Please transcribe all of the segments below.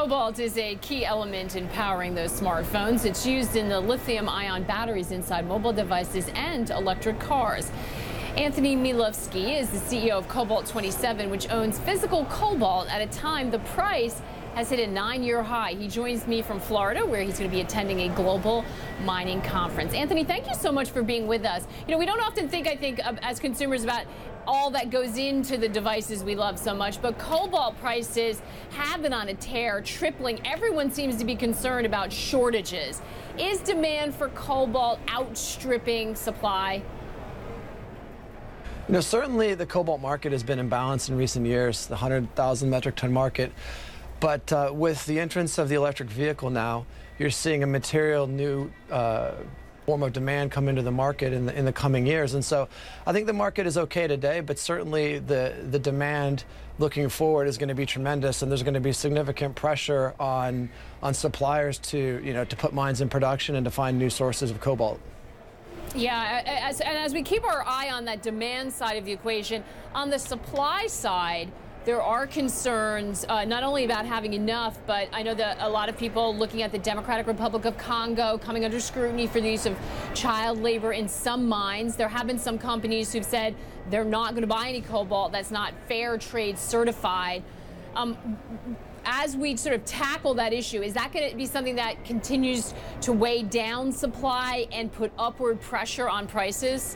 Cobalt is a key element in powering those smartphones. It's used in the lithium-ion batteries inside mobile devices and electric cars. Anthony Milewski is the CEO of Cobalt 27, which owns physical cobalt at a time the price has hit a 9-year high. He joins me from Florida, where he's going to be attending a global mining conference. Anthony, thank you so much for being with us. You know, we don't often think, as consumers about all that goes into the devices we love so much, but cobalt prices have been on a tear, tripling. Everyone seems to be concerned about shortages. Is demand for cobalt outstripping supply? You know, certainly the cobalt market has been imbalanced in recent years, the 100,000 metric ton market. But with the entrance of the electric vehicle now, you're seeing a material new form of demand come into the market in the coming years. And so I think the market is okay today, but certainly the demand looking forward is going to be tremendous, and there's going to be significant pressure on suppliers to put mines in production and to find new sources of cobalt. Yeah, as we keep our eye on that demand side of the equation, on the supply side, there are concerns not only about having enough, but I know that a lot of people looking at the Democratic Republic of Congo coming under scrutiny for the use of child labor in some mines. There have been some companies who've said they're not going to buy any cobalt that's not fair trade certified. As we sort of tackle that issue, is that going to be something that continues to weigh down supply and put upward pressure on prices?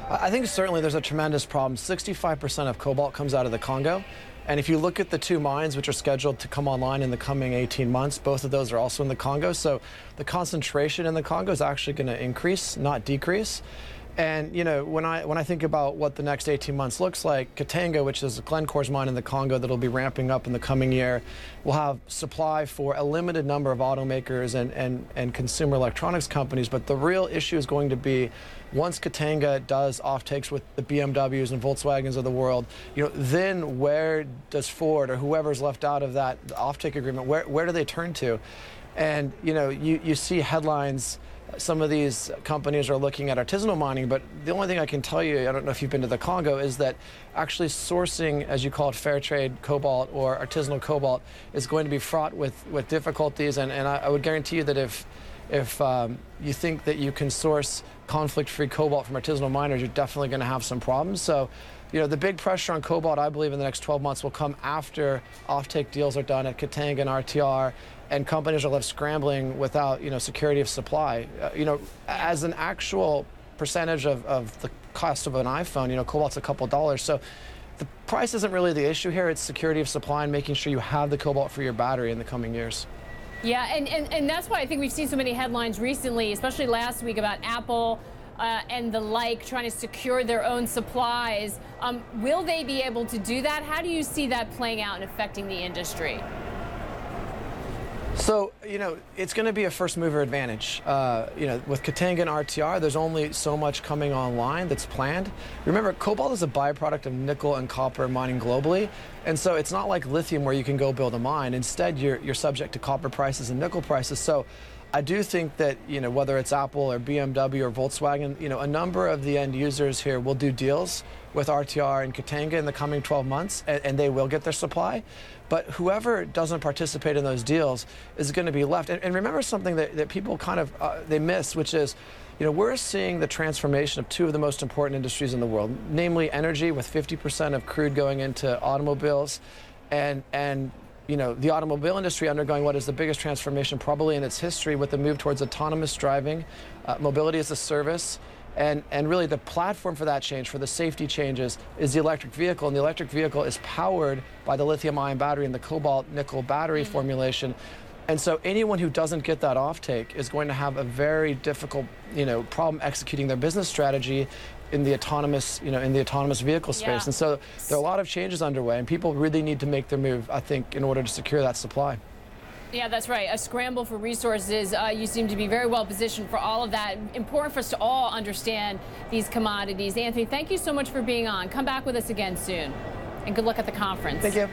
I think certainly there's a tremendous problem. 65% of cobalt comes out of the Congo. And if you look at the two mines which are scheduled to come online in the coming 18 months, both of those are also in the Congo. So the concentration in the Congo is actually going to increase, not decrease. And, you know, when I think about what the next 18 months looks like, Katanga, which is Glencore's mine in the Congo that'll be ramping up in the coming year, will have supply for a limited number of automakers and consumer electronics companies. But the real issue is going to be once Katanga does offtakes with the BMWs and Volkswagens of the world, you know, then where does Ford or whoever's left out of that offtake agreement, where do they turn to? And, you know, you see headlines. Some of these companies are looking at artisanal mining, but the only thing I can tell you, I don't know if you've been to the Congo, is that actually sourcing, as you call it, fair trade cobalt or artisanal cobalt is going to be fraught with difficulties. And I would guarantee you that if you think that you can source conflict-free cobalt from artisanal miners, you're definitely going to have some problems. So, you know, the big pressure on cobalt, I believe, in the next 12 months will come after offtake deals are done at Katanga and RTR, and companies are left scrambling without, you know, security of supply. You know, as an actual percentage of the cost of an iPhone, you know, cobalt's a couple dollars. So the price isn't really the issue here. It's security of supply and making sure you have the cobalt for your battery in the coming years. Yeah, and that's why I think we've seen so many headlines recently, especially last week, about Apple and the like trying to secure their own supplies. Will they be able to do that? How do you see that playing out and affecting the industry? So, you know, it's going to be a first mover advantage. You know, with Katanga and RTR, there's only so much coming online that's planned. Remember, cobalt is a byproduct of nickel and copper mining globally. And so it's not like lithium where you can go build a mine. Instead, you're subject to copper prices and nickel prices. So I do think that, you know, whether it's Apple or BMW or Volkswagen, you know, a number of the end users here will do deals with RTR and Katanga in the coming 12 months, and they will get their supply. But whoever doesn't participate in those deals is going to be left. And remember something that people kind of they miss, which is, you know, we're seeing the transformation of two of the most important industries in the world, namely energy, with 50% of crude going into automobiles, and you know, the automobile industry undergoing what is the biggest transformation probably in its history with the move towards autonomous driving, mobility as a service, and really the platform for that change, for the safety changes, is the electric vehicle. And the electric vehicle is powered by the lithium-ion battery and the cobalt-nickel battery formulation. And so anyone who doesn't get that offtake is going to have a very difficult, you know, problem executing their business strategy in the autonomous, you know, in the autonomous vehicle space. Yeah. And so there are a lot of changes underway, and people really need to make their move, I think, in order to secure that supply. Yeah, that's right. A scramble for resources. You seem to be very well positioned for all of that. Important for us to all understand these commodities. Anthony, thank you so much for being on. Come back with us again soon. And good luck at the conference. Thank you.